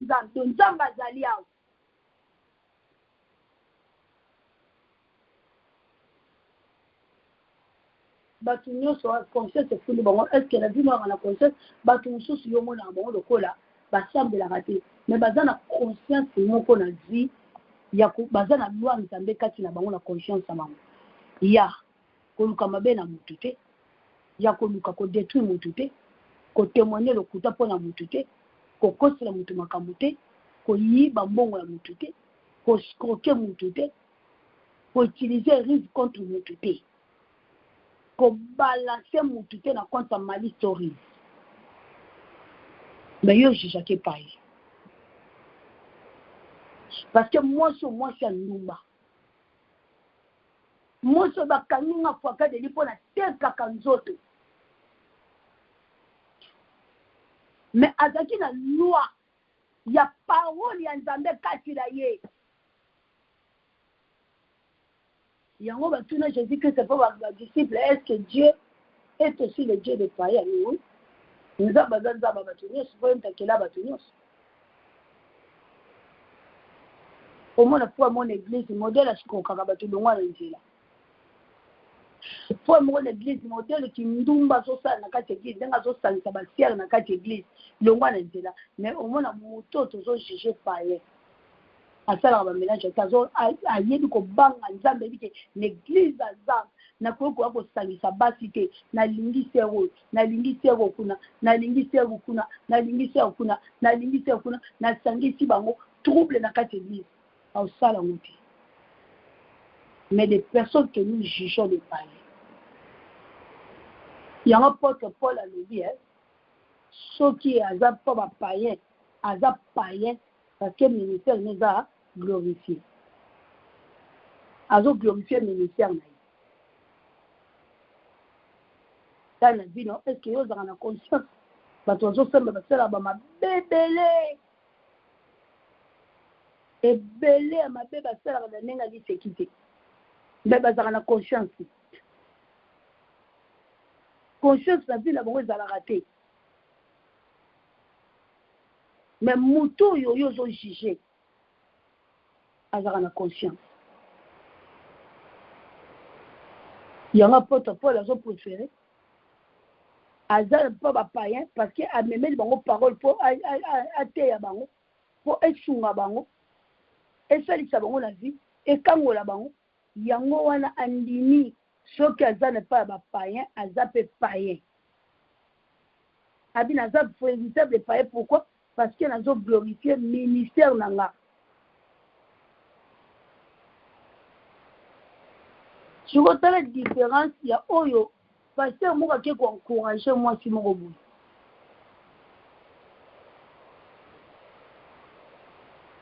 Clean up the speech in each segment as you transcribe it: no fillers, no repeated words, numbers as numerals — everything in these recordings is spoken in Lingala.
nzambe nzambe azali awa bato nyonso conscience efuli bango estce na bino aka na conscience bato mosusu yo monaka bango lokola basambelaka te mais baza na conscience moko na vie baza na lwa nzambe kati na bango na conscience ya bango ya koluka mabe na motu te ya koluka kodétruire motu te kotémoigner lokuta mpo na motu te kokosela motu makambo te koyiba mbongo ya motu te koscroke motu te koutiliser risque contre motu te kobalanse motu te na compte ya mali stories mais yo jugeake paye parce que mwasi ya ndumba mwasi bakangi nga fwaka deli mpo na tekaka nzoto mais azalaki na loi ya parole ya nzambe kati na ye yango batuna Jésus Christ mpo badisciple est-ce que Dieu est aussi le Dieu des païens? Oui, nzambe aza nzambe bato nyonso mpo ntakela bato nyonso omona po amona église modèle asikokaka bato longwa na nzela po amona église modèle kindumba azosala na kati église ndenge azosalisa basiere na kati église longwa na nzela mais omona moto tozojuge païen asalaka bamélange ate ayebi kobanga nzambe ebike l'église aza nakoki koya kosalisa basi te nalingi sere oyo nalingi sere okuna nalingi sere okuna nalingi sere okuna nalingi sere okuna nasangisi bango trouble na kati église aosala ngo te mais des personnes que nous jugeons de païens yango apôtre Paul alobi soki aza mpo bapaïen aza païen parce que ministère nous a glorifié azo glorifier ministère na ye tana bino est-ce que yozaka na conscience bato bazosamba basala bamabebele ebele ya mabe basalaka na ndenge aliseki te mpe bazalaka na conscience na vie na bango ezalaka te mais motu oyo oyo ozojuge azalaka na conscience yango apôtre Paul azopréféré aza mpo bapaïen parce que amemeli bango parole mpo ateya bango mpo esunga bango esalisa bango na vie ekangola bango yango wana andimi soki aza na pa ya bapaïen aza mpe païen abi naza véritable païen pourquoi parce que nazo glorifier ministère na nga sikotala différence ya oyo pasteur moko ake koencourage mwasi moko boye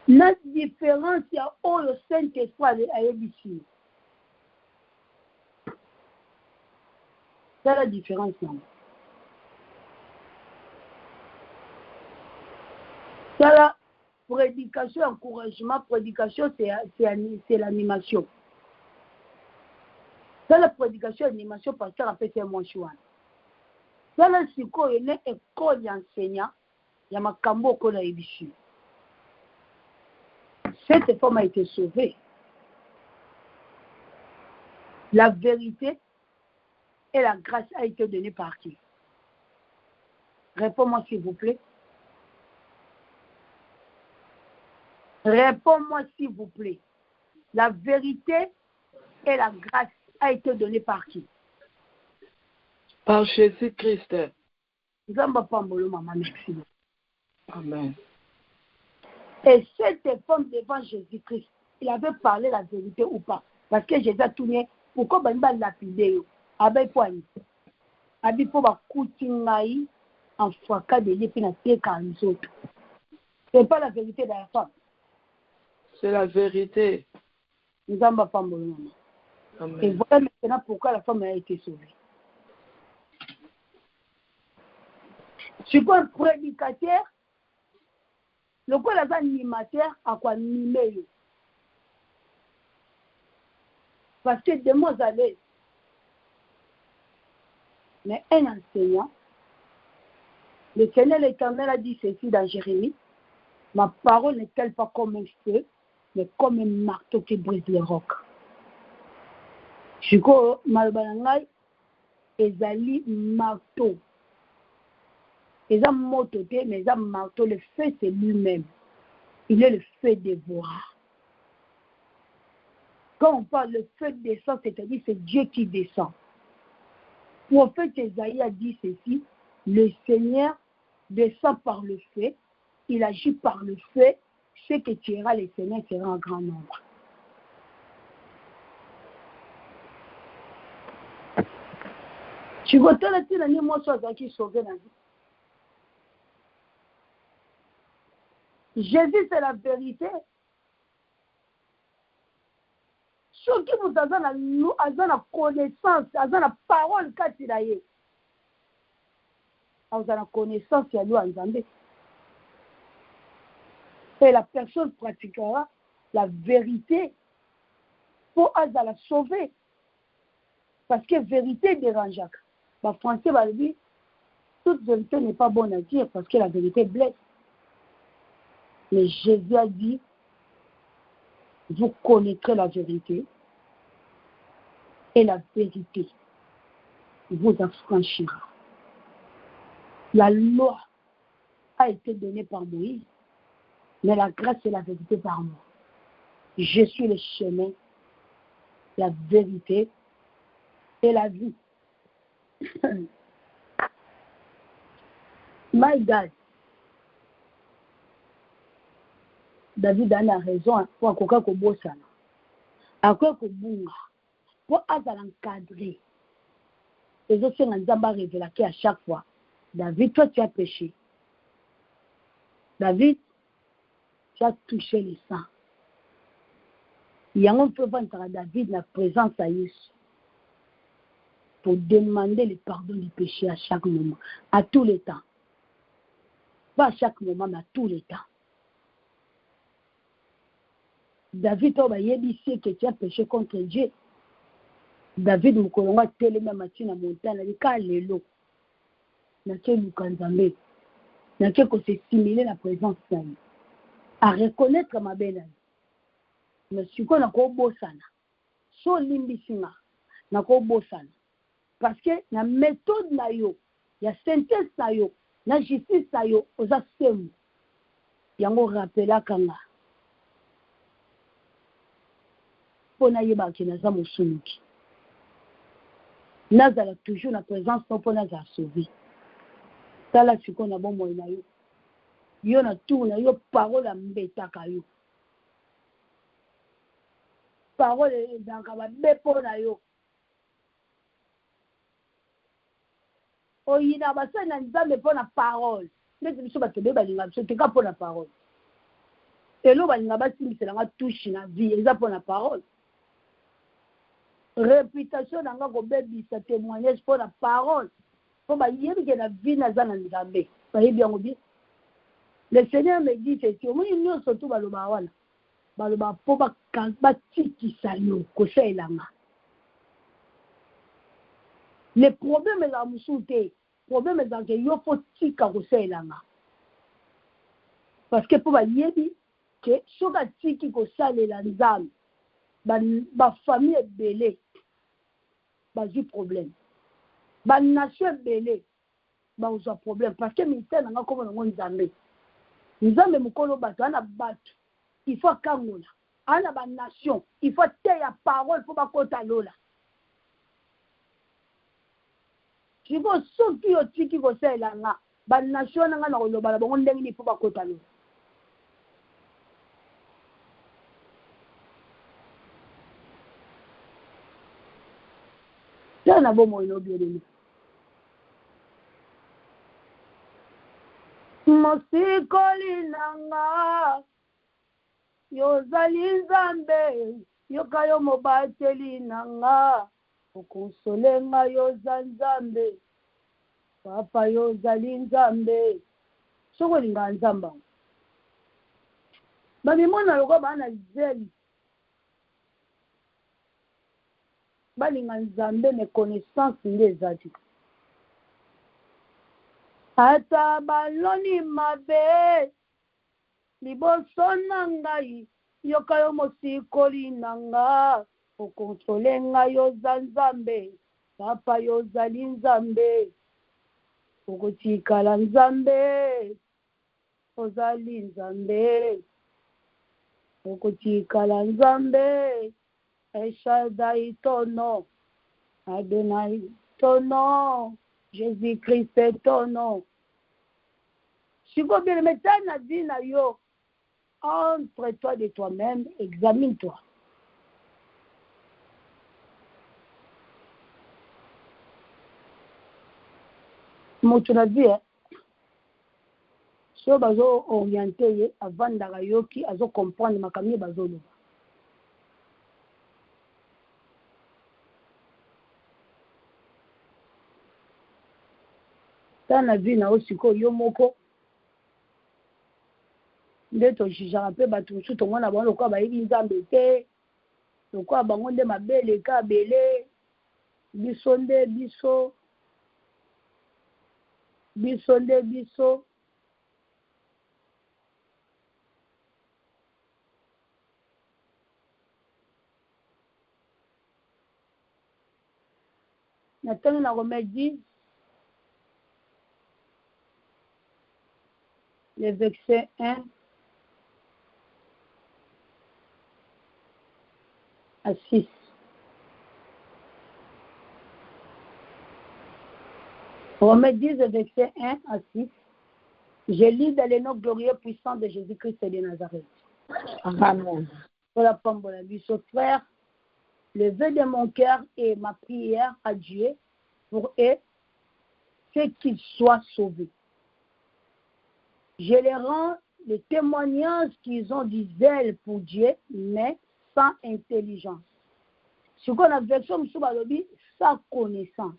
na différence ya oyo Saint-Esprit ayebisi c'est la différence nango c'est la prédication encouragement prédication c'est l'animation c'est la prédication animation pasteur apesi mwasi wana c'est la sikoyo ne école ya enseignant ya makambo okola yebisi cette femme a été sauvée. La vérité et la grâce a été donnée par qui? Réponds-moi s'il vous plaît. Réponds-moi s'il vous plaît. La vérité et la grâce a été donnée par qui? Par Jésus-Christ. Merci. Amen. Et cette femme devant Jésus-Christ, il avait parlé la vérité ou pas? Parce que Jésus a tourné, pourquoi il va lapider? Avec quoi? Avec pour coutingaï en fracas de l'épée na pied quand les autres. C'est pas la vérité de la femme. C'est la vérité. Nous n'avons pas besoin. Et voilà maintenant pourquoi la femme a été sauvée. Je suis pas un prédicateur. Le quoi la animateur à quoi animer. Parce que de mots à l'aise. Mais un enseignant, le Seigneur l'Éternel a dit ceci dans Jérémie, Ma parole n'est-elle pas comme un feu, mais comme un marteau qui brise les rocs. Chiko, malbanangai, ezali marteau. Eza moto te, mais eza marteau. Le feu, c'est lui-même. Il est le feu dévorant. Quand on parle de feu descend, c'est-à-dire c'est Dieu qui descend. Le prophète Esaïe a dit ceci, le Seigneur descend par le feu, il agit par le feu, ce que tuera le Seigneur sera en grand nombre. Tu vois, tu as dit, moi, je suis sauvé dans la vie. Jésus, c'est la vérité. Ce qui vous a la connaissance, la parole, quand il a eu. Vous avez la connaissance, il y a lui en Zambé. Et la personne pratiquera la vérité pour la sauver. Parce que vérité dérange. Le français va dire, toute vérité n'est pas bonne à dire parce que la vérité blesse. Mais Jésus a dit, vous connaîtrez la vérité et la vérité vous affranchira. La loi a été donnée par Moïse, mais la grâce et la vérité par moi. Je suis le chemin, la vérité et la vie. My God. David a raison pour akoka kobosana. Akoka kobunga. Pour azala encadrer. Les autres Nzamba révèlent à chaque fois. David, toi tu as péché. David, tu as touché le sang. Il y a un peu de David la présence à Jésus pour demander le pardon du péché à chaque moment, à tous les temps. Pas à chaque moment, mais à tous les temps. David, il sait que tu as péché contre Dieu. David, Moukolonga, télé même à la montagne, il a dit, l'élo. Il a dit, Lukanzambe. Il a dit, que c'est similaire à la présence de Dieu. À reconnaître ma belle. Mais si on a kobosana, so limbisinga, na kobosana. Parce que la méthode na yo, la synthèse na yo, la justice na yo, oza semu. Yango rappela kanga. Pona yeba ki naza musumuki. Nazala toujours na présence no pona za sauver. Tala siko na bomoi na yo. Yo na tout na yo parole mbetaka yo. Parole dans kaba bepo na yo. Oyina basa na nzambe pona parole. Ndeti biso batebe balinga biso teka pona parole. Elo balinga basimisela nga touche na vie eza pona parole. Réputation nanga ko bebisa témoignage pona parole. Po ba yebi ke na vie na za na nzambe. Ba yebi yango bi. Le Seigneur me dit que tu moni nyo surtout baloba wana. Baloba po ba tikisa yo ko selanga. Le problème est la moussouté. Le problème est que yo faut tika ko selanga. Parce que pour ba yebi que soka tiki ko salela nzambe. Ba famille belé. Ba du problème. Ba nation belé. Ba ozo problème parce que ministère nanga comme ngo nzambe. Nzambe mukolo bato ana bato. Il faut kangola. Ana ba nation, il faut teya parole pour ba kota lola. Si vous soki yo tiki ko sela nga, ba nation nga na loba la bongo ndenge ni pour ba kota lola. Tana bomo ino bieleni. Mosikoli nanga yozali nzambe yokayo mobateli nanga okonsolenga yoza nzambe papa yozali nzambe soko linga nzamba bamimona loko bana zeli balinga nzambe me connaissance nde ezali ata baloni mabe liboso na ngai yoka yo mosikoli na nga okontrole ngai oza nzambe papa yo ozali nzambe okotikala nzambe ozali nzambe okotikala nzambe eshadai tono Adonai tono Jésus-Christ tono. Siko bien maintenant na dit na yo entre toi de toi-même, examine-toi. Moto na dit so bazo orienté ye avant ndaka yoki azo comprendre makamie bazo loba. Tana vie na osiko yo moko nde tojijaka mpe bato mosusu tongo na bango lokola bayebi nzambe te lokola bango nde mabele ka bele biso nde biso nde biso natangi na Romains 10 le verset 1 à 6. Romains 10, verset 1 à 6. Je lis dans les noms glorieux puissants de Jésus-Christ de Nazareth. Amen. Pour la pomme de la vie, frère, le vœu de mon cœur et ma prière à Dieu pour eux, c'est qu'ils soient sauvés. Je leur rends le témoignage qu'ils ont du zèle pour Dieu, mais sans intelligence. Ce qu'on a version sans connaissance.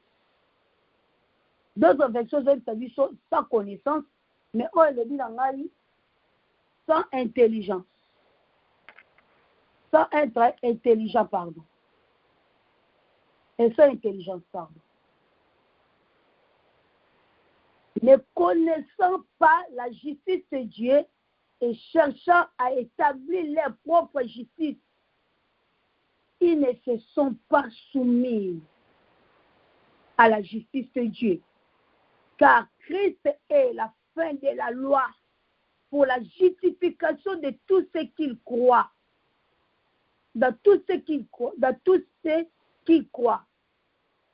D'autres versions dit sans connaissance, mais on le dit dans sans intelligence. Sans être intelligent, pardon. Et sans intelligence, pardon. Ne connaissant pas la justice de Dieu et cherchant à établir leur propre justice, ils ne se sont pas soumis à la justice de Dieu. Car Christ est la fin de la loi pour la justification de tous ceux qui croient. Dans tous ceux qui croient.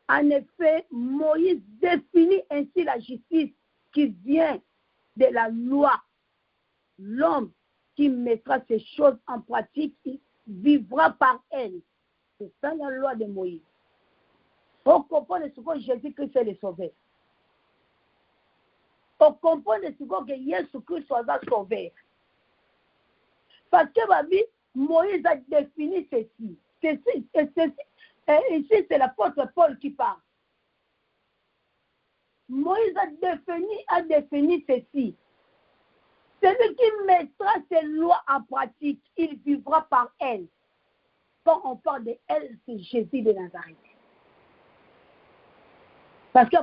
En effet, Moïse définit ainsi la justice qui vient de la loi. L'homme qui mettra ces choses en pratique vivra par elle. C'est ça la loi de Moïse. On comprend ce que Jésus-Christ est le sauveur. On comprend ce que Jésus-Christ soit sauveur. Parce que Moïse a défini ceci. Ici, c'est l'apôtre Paul qui parle. Moïse a défini ceci. Celui qui mettra ces lois en pratique, il vivra par elles. Quand on parle de elle, c'est Jésus de Nazareth. Parce que